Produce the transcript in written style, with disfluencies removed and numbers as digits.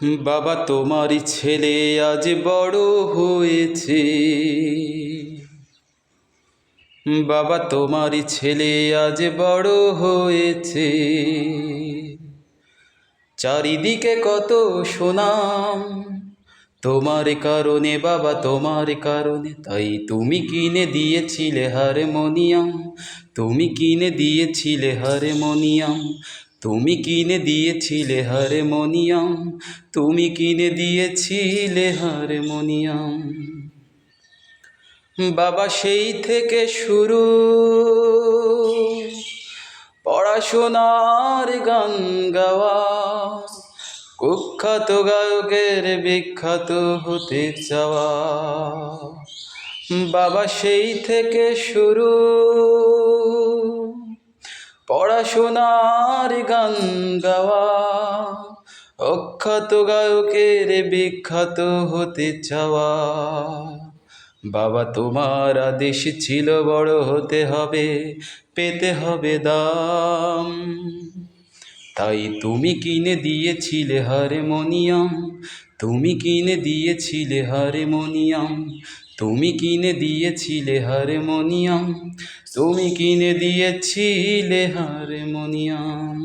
বাবা তোমারই ছেলে আজ বড় হয়েছে। বাবা তোমারই ছেলে আজ বড় হয়েছে। চারিদিকে কত সুনাম তোমার কারণে বাবা, তোমার কারণে। তাই তুমি কিনে দিয়েছিলে হারমোনিয়াম, তুমি কিনে দিয়েছিলে হারমোনিয়াম, তুমি কিনে দিয়েছিলে হারমোনিয়াম, তুমি কিনে দিয়েছিলে হারমোনিয়াম। বাবা সেই থেকে শুরু পড়াশোনার গান গাওয়া, কুখ্যাত গায়কের বিখ্যাত হতে চাওয়া। বাবা সেই থেকে শুরু পড়াশোনার গান গাওয়া, অখ্যাত গায়কের বিখ্যাত হতে চাওয়া। বাবা তোমার আদেশ ছিল বড় হতে হবে, পেতে হবে দাম। তাই তুমি কিনে দিয়েছিলে হারমোনিয়াম, তুমি কিনে দিয়েছিলে হারমোনিয়াম, তুমি কিনে দিয়েছিলে হারমোনিয়াম, তুমি কিনে দিয়েছিলে হারমোনিয়াম।